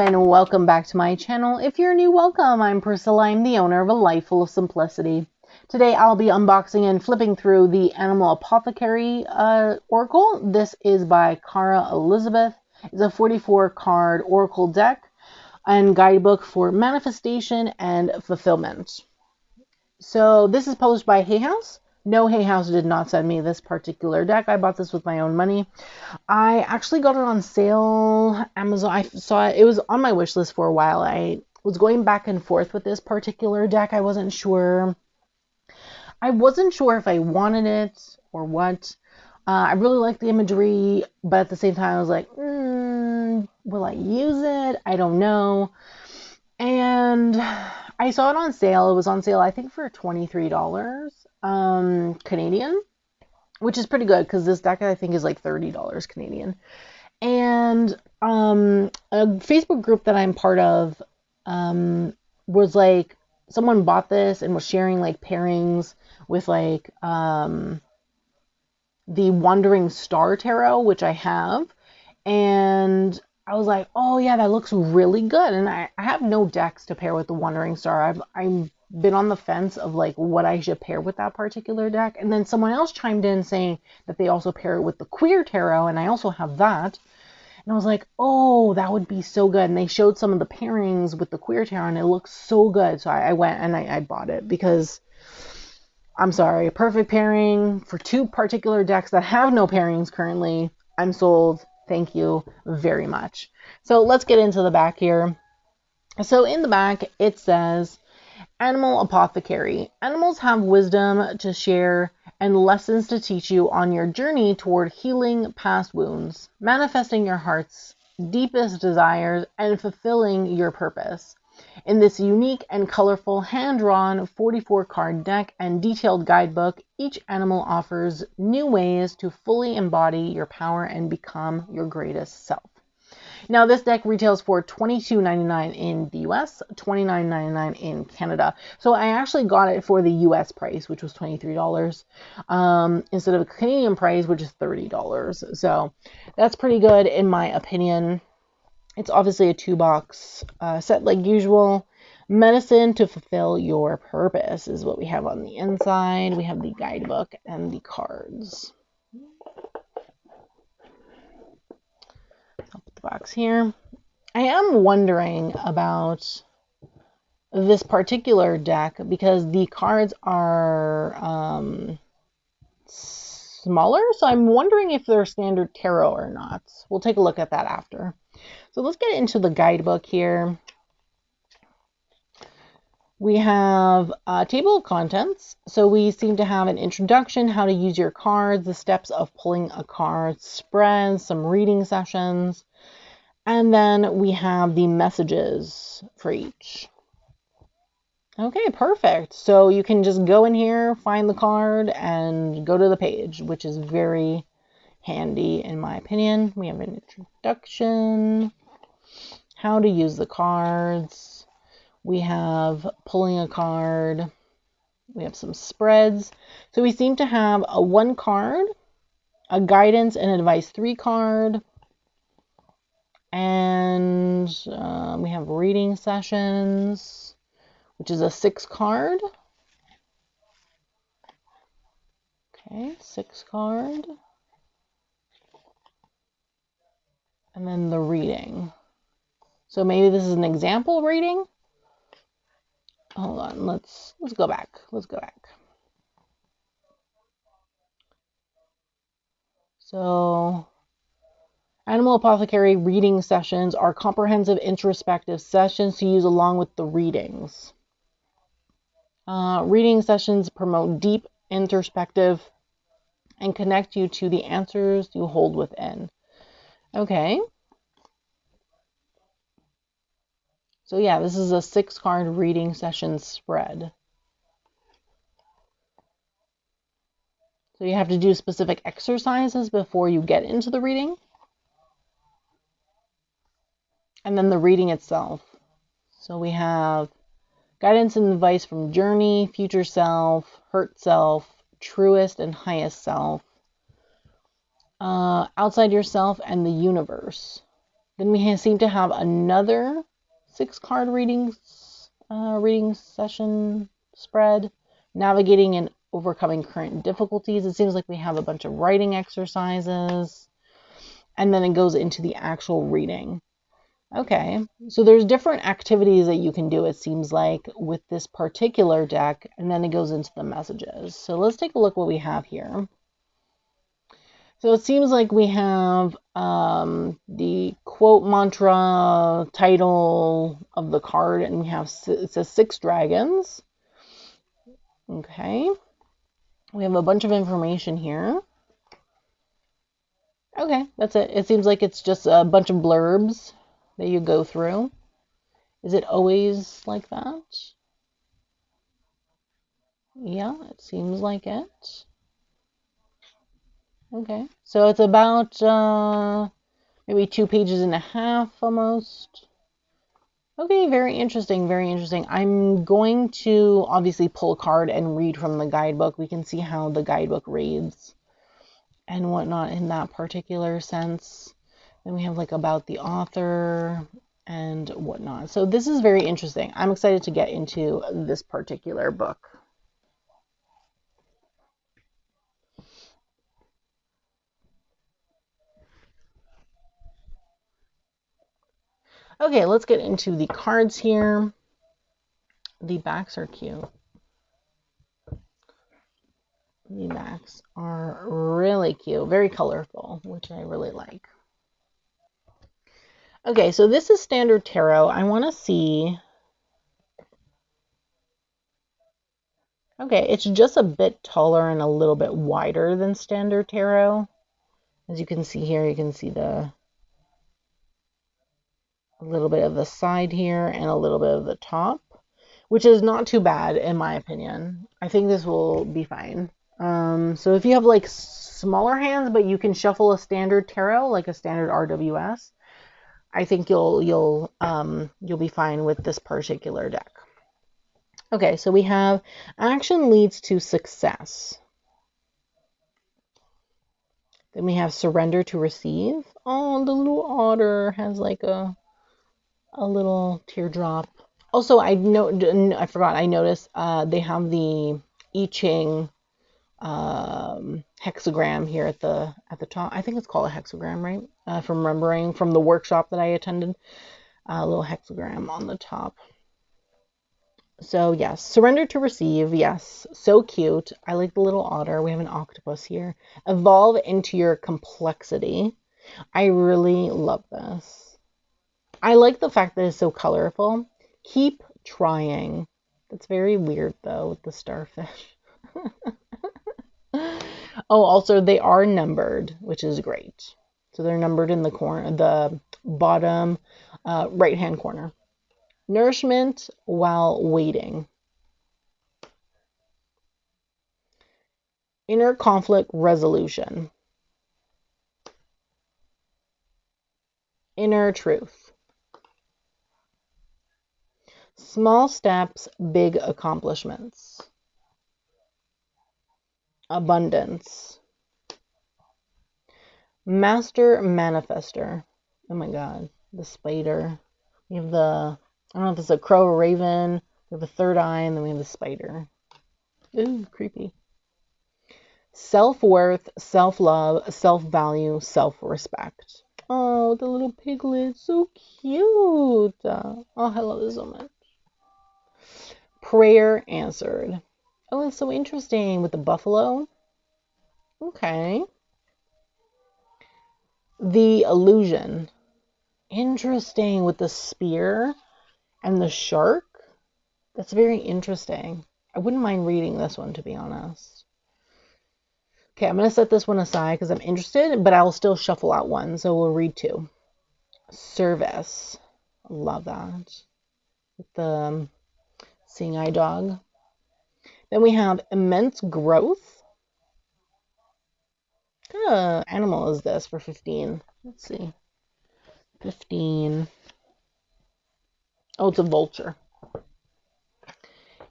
and welcome back to my channel. If you're new, welcome. I'm Priscilla. I'm the owner of A Life Full of Simplicity. Today I'll be unboxing and flipping through the Animal Apothecary Oracle. This is by Cara Elizabeth. It's a 44 card Oracle deck and guidebook for manifestation and fulfillment. So this is published by Hay House. No, Hay House did not send me this particular deck. I bought this with my own money. I actually got it on sale. Amazon. I saw it. It was on my wish list for a while. I was going back and forth with this particular deck. I wasn't sure. If I wanted it or what. I really like the imagery, but at the same time, I was like, will I use it? I don't know. And I saw it on sale. It was on sale, I think, for $23 Canadian, which is pretty good because this deck I think is like $30 Canadian. And a Facebook group that I'm part of was like, someone bought this and was sharing like pairings with like the Wandering Star Tarot, which I have, and I was like, oh yeah, that looks really good. And I have no decks to pair with the Wandering Star. I've been on the fence of like what I should pair with that particular deck. And then someone else chimed in saying that they also pair it with the Queer Tarot, and I also have that. And I was like, oh, that would be so good. And they showed some of the pairings with the Queer Tarot, and it looks so good. So I went and I bought it because, I'm sorry, perfect pairing for two particular decks that have no pairings currently. I'm sold. Thank you very much. So let's get into the back here. So in the back, it says, Animal Apothecary. Animals have wisdom to share and lessons to teach you on your journey toward healing past wounds, manifesting your heart's deepest desires, and fulfilling your purpose. In this unique and colorful hand-drawn 44-card deck and detailed guidebook, each animal offers new ways to fully embody your power and become your greatest self. Now, this deck retails for $22.99 in the US, $29.99 in Canada. So I actually got it for the US price, which was $23, instead of a Canadian price, which is $30. So that's pretty good in my opinion. It's obviously a 2-box set like usual. Medicine to fulfill your purpose is what we have on the inside. We have the guidebook and the cards. I'll put the box here. I am wondering about this particular deck because the cards are smaller. So I'm wondering if they're standard tarot or not. We'll take a look at that after. So let's get into the guidebook here. We have a table of contents. So we seem to have an introduction, how to use your cards, the steps of pulling a card, spreads, some reading sessions, and then we have the messages for each. Okay, perfect. So you can just go in here, find the card, and go to the page, which is very handy in my opinion. We have an introduction, how to use the cards. We have pulling a card. We have some spreads. So we seem to have a 1 card, a guidance and advice 3 card, and we have reading sessions, which is a 6 card. Okay, 6 card. And then the reading. So maybe this is an example reading. Hold on, let's go back. So, Animal Apothecary reading sessions are comprehensive introspective sessions to use along with the readings. Reading sessions promote deep introspective and connect you to the answers you hold within. Okay. So yeah, this is a 6-card reading session spread. So you have to do specific exercises before you get into the reading. And then the reading itself. So we have guidance and advice from journey, future self, hurt self, truest and highest self, outside yourself and the universe. Then we seem to have another 6-card reading session spread. Navigating and overcoming current difficulties. It seems like we have a bunch of writing exercises. And then it goes into the actual reading. Okay, so there's different activities that you can do, it seems like, with this particular deck, and then it goes into the messages. So let's take a look what we have here. So it seems like we have the quote mantra title of the card, and we have, it says 6 dragons. Okay, we have a bunch of information here. Okay, that's it. It seems like it's just a bunch of blurbs that you go through. Is it always like that? Yeah, it seems like it. Okay, so it's about maybe 2.5 pages almost. Okay, very interesting, very interesting. I'm going to obviously pull a card and read from the guidebook. We can see how the guidebook reads and whatnot in that particular sense. Then we have like about the author and whatnot. So this is very interesting. I'm excited to get into this particular book. Okay, let's get into the cards here. The backs are cute. The backs are really cute, very colorful, which I really like. Okay, so this is standard tarot. I want to see. Okay, it's just a bit taller and a little bit wider than standard tarot. As you can see here, you can see a little bit of the side here and a little bit of the top, which is not too bad in my opinion. I think this will be fine. So if you have like smaller hands, but you can shuffle a standard tarot, like a standard RWS, I think you'll be fine with this particular deck. Okay, so we have action leads to success. Then we have surrender to receive. Oh, the little otter has like a little teardrop. Also, I forgot. I noticed they have the I Ching hexagram here at the top. I think it's called a hexagram, right? From remembering from the workshop that I attended, a little hexagram on the top. So yes, surrender to receive. Yes, so cute. I like the little otter. We have an octopus here. Evolve into your complexity. I really love this. I like the fact that it's so colorful. Keep trying. That's very weird though with the starfish. Oh, also they are numbered, which is great. So they're numbered in the corner, the bottom right-hand corner. Nourishment while waiting. Inner conflict resolution. Inner truth. Small steps, big accomplishments. Abundance. Master manifester. Oh my god, the spider. We have I don't know if it's a crow or raven. We have a third eye, and then we have the spider. Ooh, creepy. Self-worth, self-love, self-value, self-respect. Oh, the little piglet, so cute. Oh, I love this so much. Prayer answered. Oh, it's so interesting with the buffalo. Okay. The illusion. Interesting with the spear and the shark. That's very interesting. I wouldn't mind reading this one, to be honest. Okay, I'm going to set this one aside because I'm interested, but I'll still shuffle out one, so we'll read 2. Service. Love that. With the seeing eye dog. Then we have immense growth. What kind of animal is this for 15? Let's see. 15. Oh, it's a vulture.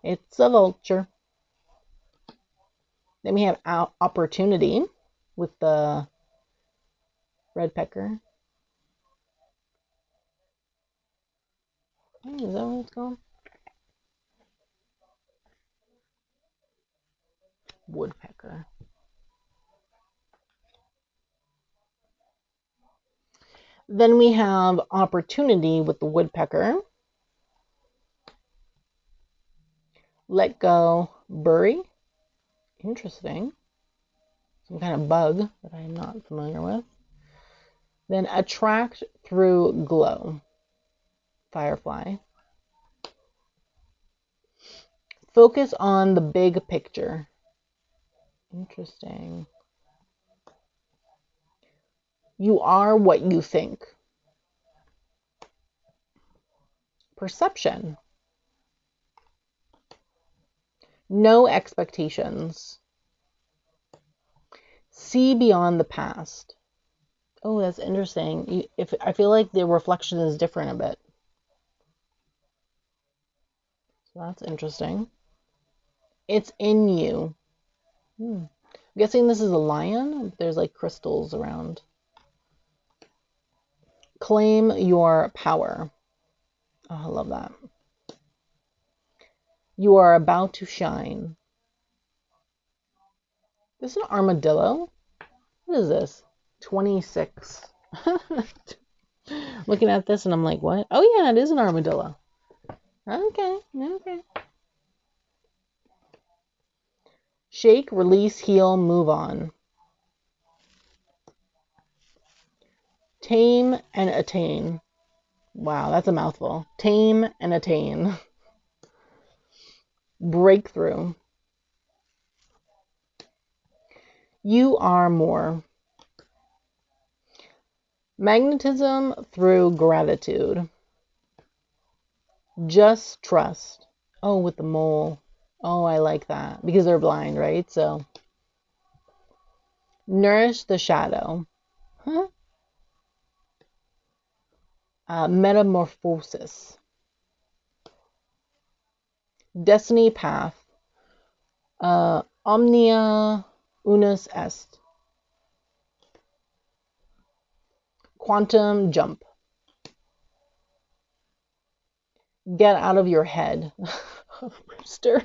It's a vulture. Then we have opportunity with the red pecker. Is that what it's called? Woodpecker. Then we have opportunity with the woodpecker. Let go, bury. Interesting. Some kind of bug that I'm not familiar with. Then attract through glow. Firefly. Focus on the big picture. Interesting. You are what you think. Perception. No expectations. See beyond the past. Oh, that's interesting. If I feel like the reflection is different a bit. So that's interesting. It's in you. I'm guessing this is a lion. There's like crystals around. Claim your power. Oh, I love that. You are about to shine. This is an armadillo. What is this? 26. Looking at this and I'm like, what? Oh yeah, it is an armadillo. Okay. Shake, release, heal, move on. Tame and attain. Wow, that's a mouthful. Tame and attain. Breakthrough. You are more. Magnetism through gratitude. Just trust. Oh, with the mole. Oh, I like that. Because they're blind, right? So. Nourish the shadow. Huh? Metamorphosis. Destiny path. Omnia unus est. Quantum jump. Get out of your head. Rooster.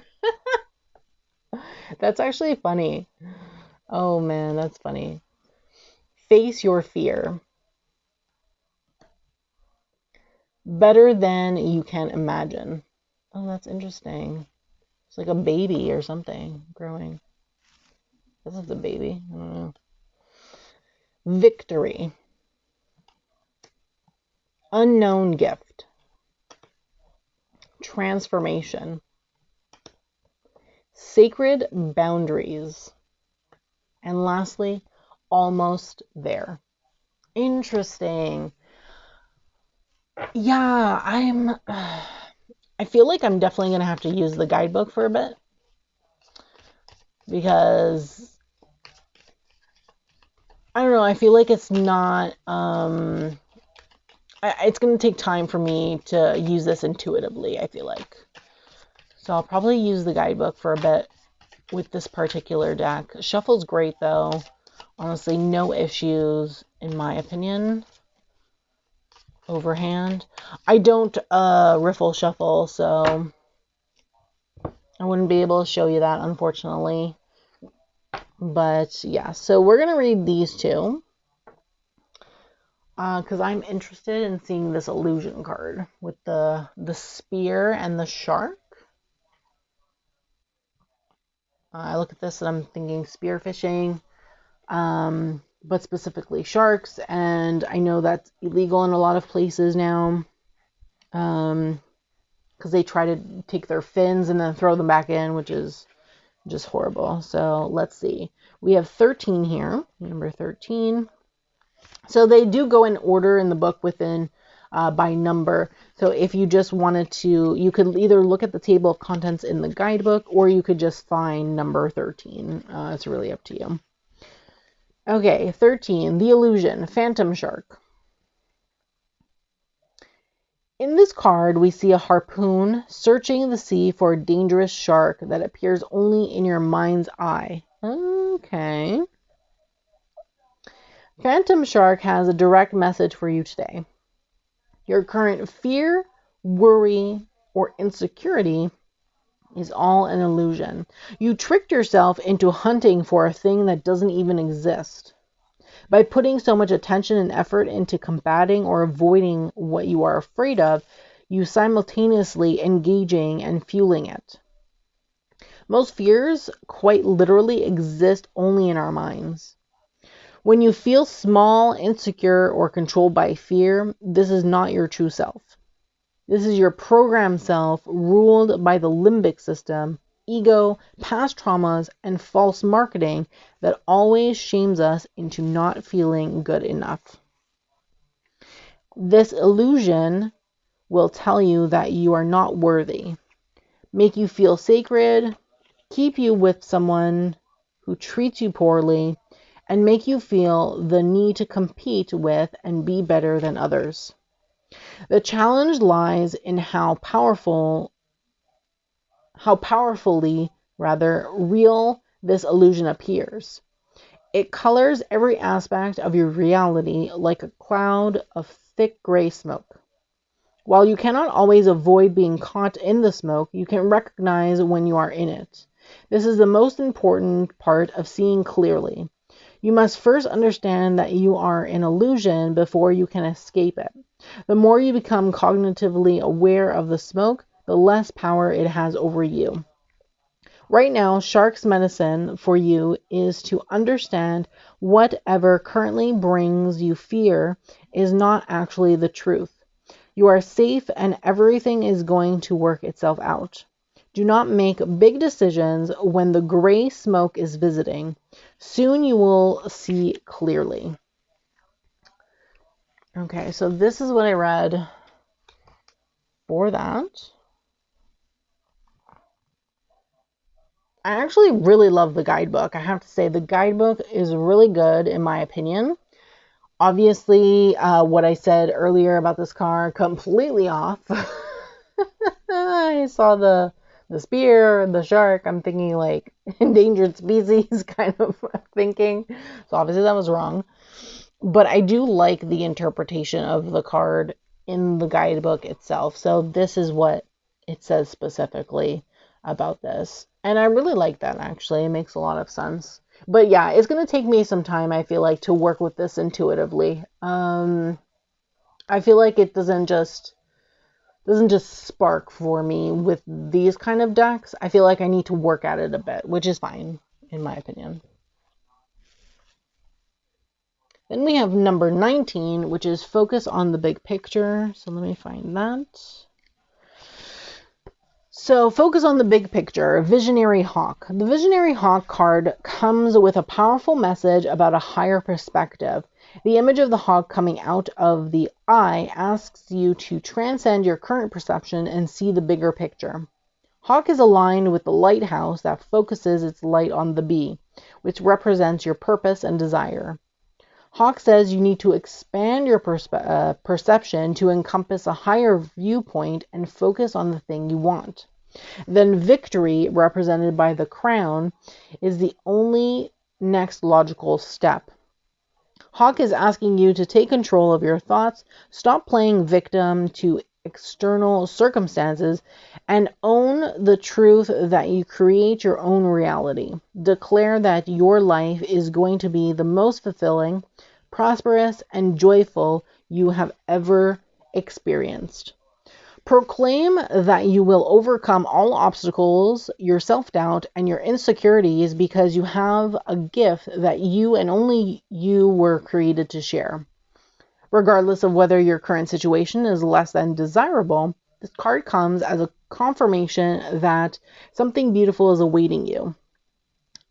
That's actually funny. Oh man, that's funny. Face your fear. Better than you can imagine. Oh, that's interesting. It's like a baby or something growing. This is a baby. I don't know. Victory. Unknown gift. Transformation. Sacred boundaries. And lastly, almost there. Interesting. Yeah, I feel like I'm definitely going to have to use the guidebook for a bit. Because, I don't know, I feel like it's not, it's going to take time for me to use this intuitively, I feel like. So I'll probably use the guidebook for a bit with this particular deck. Shuffle's great though. Honestly, no issues in my opinion. Overhand. I don't riffle shuffle, so I wouldn't be able to show you that, unfortunately. But yeah, so we're going to read these two. Because I'm interested in seeing this illusion card with the spear and the shark. I look at this and I'm thinking spearfishing, but specifically sharks. And I know that's illegal in a lot of places now, because they try to take their fins and then throw them back in, which is just horrible. So let's see. We have 13 here, number 13. So they do go in order in the book within by number. So if you just wanted to, you could either look at the table of contents in the guidebook, or you could just find number 13. It's really up to you. Okay, 13, the illusion, phantom shark. In this card, we see a harpoon searching the sea for a dangerous shark that appears only in your mind's eye. Okay. Phantom shark has a direct message for you today. Your current fear worry, or insecurity is all an illusion. You tricked yourself into hunting for a thing that doesn't even exist. By putting so much attention and effort into combating or avoiding what you are afraid of, you simultaneously engaging and fueling it. Most fears quite literally exist only in our minds. When you feel small, insecure, or controlled by fear, this is not your true self. This is your programmed self ruled by the limbic system, ego, past traumas, and false marketing that always shames us into not feeling good enough. This illusion will tell you that you are not worthy, make you feel sacred, keep you with someone who treats you poorly, and make you feel the need to compete with and be better than others. The challenge lies in how powerfully real this illusion appears. It colors every aspect of your reality like a cloud of thick gray smoke. While you cannot always avoid being caught in the smoke, you can recognize when you are in it. This is the most important part of seeing clearly. You must first understand that you are an illusion before you can escape it. The more you become cognitively aware of the smoke, the less power it has over you. Right now, Shark's medicine for you is to understand whatever currently brings you fear is not actually the truth. You are safe and everything is going to work itself out. Do not make big decisions when the gray smoke is visiting. Soon you will see clearly. Okay, so this is what I read for that. I actually really love the guidebook. I have to say the guidebook is really good in my opinion. Obviously, what I said earlier about this car, completely off. I saw the spear, the shark. I'm thinking like endangered species kind of thinking. So obviously that was wrong. But I do like the interpretation of the card in the guidebook itself. So this is what it says specifically about this. And I really like that, actually. It makes a lot of sense. But yeah, it's going to take me some time, I feel like, to work with this intuitively. I feel like it doesn't just spark for me with these kind of decks. I feel like I need to work at it a bit, which is fine, in my opinion. Then we have number 19, which is focus on the big picture. So let me find that. So focus on the big picture, Visionary Hawk. The Visionary Hawk card comes with a powerful message about a higher perspective. The image of the hawk coming out of the eye asks you to transcend your current perception and see the bigger picture. Hawk is aligned with the lighthouse that focuses its light on the bee, which represents your purpose and desire. Hawk says you need to expand your perception to encompass a higher viewpoint and focus on the thing you want. Then victory, represented by the crown, is the only next logical step. Hawk is asking you to take control of your thoughts, stop playing victim to external circumstances, and own the truth that you create your own reality. Declare that your life is going to be the most fulfilling, prosperous, and joyful you have ever experienced. Proclaim that you will overcome all obstacles, your self-doubt, and your insecurities because you have a gift that you and only you were created to share. Regardless of whether your current situation is less than desirable, this card comes as a confirmation that something beautiful is awaiting you.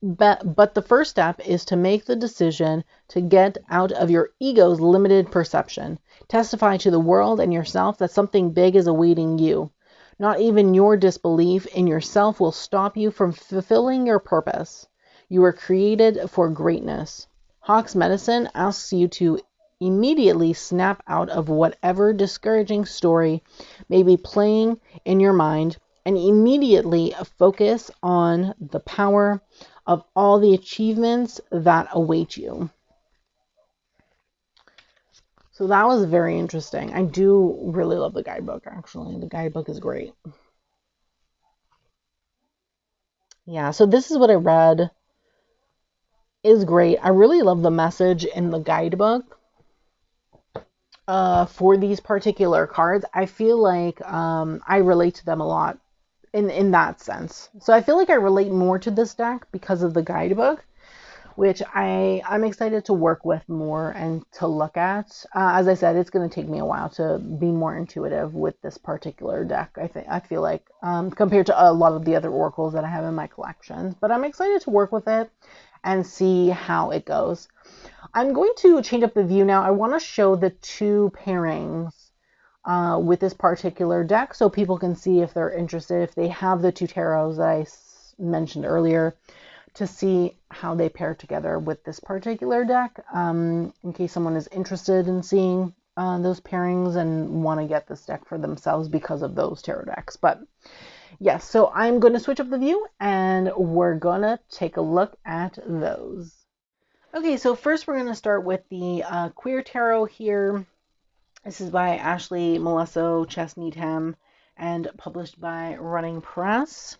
But the first step is to make the decision to get out of your ego's limited perception. Testify to the world and yourself that something big is awaiting you. Not even your disbelief in yourself will stop you from fulfilling your purpose. You were created for greatness. Hawk's medicine asks you to immediately snap out of whatever discouraging story may be playing in your mind and immediately focus on the power of all the achievements that await you. So that was very interesting. I do really love the guidebook, actually. The guidebook is great. Yeah, so this is what I read. Is great. I really love the message in the guidebook for these particular cards. I feel like I relate to them a lot in that sense. So I feel like I relate more to this deck because of the guidebook, which I'm excited to work with more and to look at. As I said, it's going to take me a while to be more intuitive with this particular deck. I feel like compared to a lot of the other oracles that I have in my collection, but I'm excited to work with it and see how it goes. I'm going to change up the view now. I want to show the two pairings with this particular deck so people can see if they're interested, if they have the two tarots that I mentioned earlier, to see how they pair together with this particular deck, in case someone is interested in seeing those pairings and want to get this deck for themselves because of those tarot decks. But yes, so I'm going to switch up the view and we're going to take a look at those. Okay, so first we're going to start with the Queer Tarot here. This is by Ashley Malesso Chess-Needham and published by Running Press.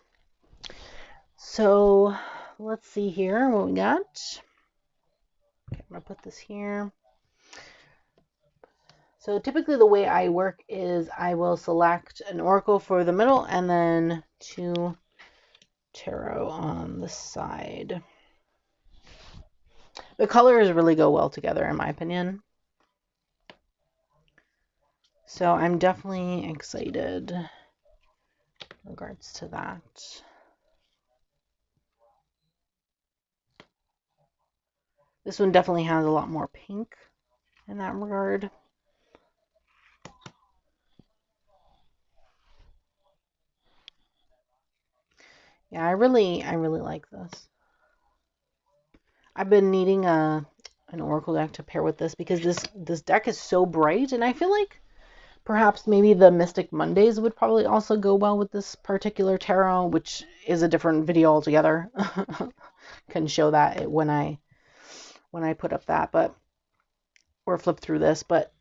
So let's see here what we got. Okay, I'm going to put this here. So typically the way I work is I will select an oracle for the middle and then two tarot on the side. The colors really go well together in my opinion. So I'm definitely excited in regards to that. This one definitely has a lot more pink in that regard. Yeah, I really like this. I've been needing an oracle deck to pair with this because this deck is so bright, and I feel like perhaps maybe the Mystic Mondays would probably also go well with this particular tarot, which is a different video altogether. Can show that when I put up that, but or flip through this. But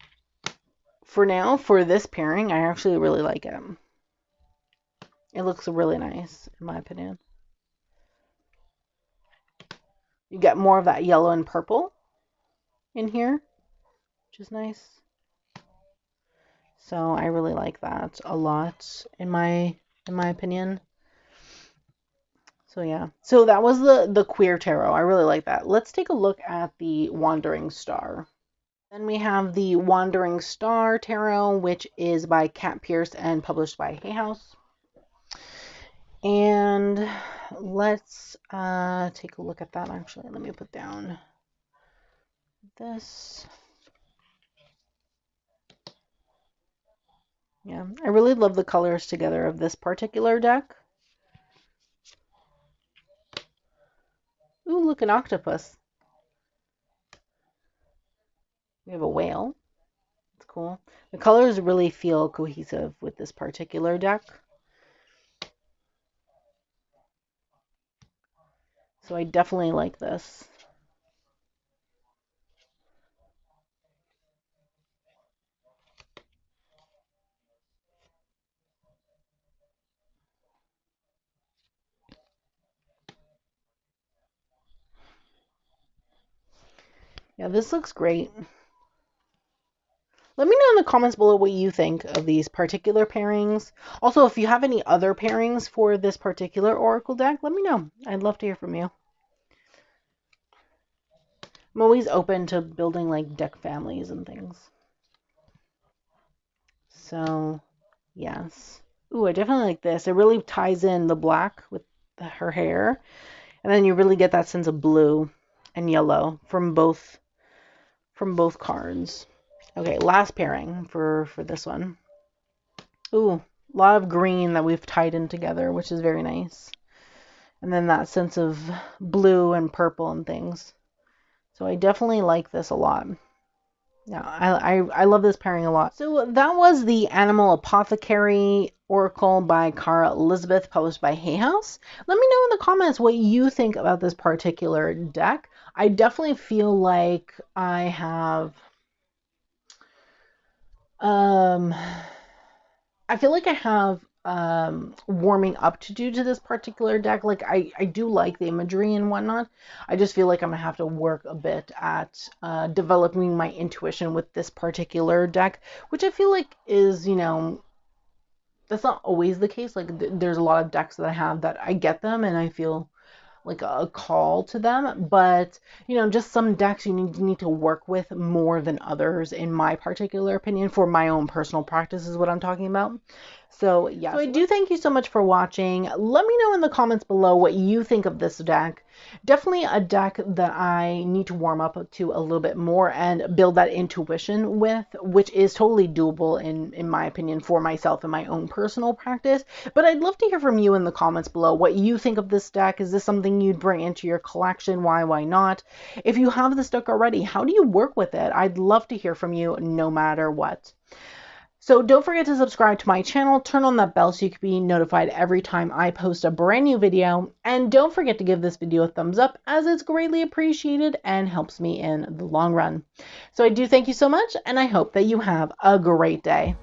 for now, for this pairing, I actually really like it. It looks really nice, in my opinion. You get more of that yellow and purple in here, which is nice. So I really like that a lot in my opinion. So yeah. So that was the Queer Tarot. I really like that. Let's take a look at the Wandering Star. Then we have the Wandering Star Tarot, which is by Kat Pierce and published by Hay House. And let's take a look at that actually. Let me put down this. Yeah, I really love the colors together of this particular deck. Ooh, look, an octopus. We have a whale. It's cool. The colors really feel cohesive with this particular deck. So I definitely like this. Yeah, this looks great. Let me know in the comments below what you think of these particular pairings. Also, if you have any other pairings for this particular oracle deck, let me know. I'd love to hear from you. I'm always open to building like deck families and things. So, yes. Ooh, I definitely like this. It really ties in the black with her hair. And then you really get that sense of blue and yellow from both cards. Okay, last pairing for this one. Ooh, a lot of green that we've tied in together, which is very nice. And then that sense of blue and purple and things. So I definitely like this a lot. Yeah, I love this pairing a lot. So that was the Animal Apothecary Oracle by Cara Elizabeth, published by Hay House. Let me know in the comments what you think about this particular deck. I definitely feel like I have Um, I feel like I have warming up to do to this particular deck. Like I do like the imagery and whatnot. I just feel like I'm gonna have to work a bit at developing my intuition with this particular deck, which I feel like is, that's not always the case. Like there's a lot of decks that I have that I get them and I feel like a call to them, but just some decks you need to work with more than others, in my particular opinion, for my own personal practice is what I'm talking about. So yeah, so I do thank you so much for watching. Let me know in the comments below what you think of this deck. Definitely a deck that I need to warm up to a little bit more and build that intuition with, which is totally doable in my opinion for myself in my own personal practice. But I'd love to hear from you in the comments below what you think of this deck. Is this something you'd bring into your collection? Why not? If you have this deck already, how do you work with it? I'd love to hear from you no matter what. So don't forget to subscribe to my channel, turn on that bell so you can be notified every time I post a brand new video, and don't forget to give this video a thumbs up as it's greatly appreciated and helps me in the long run. So I do thank you so much, and I hope that you have a great day.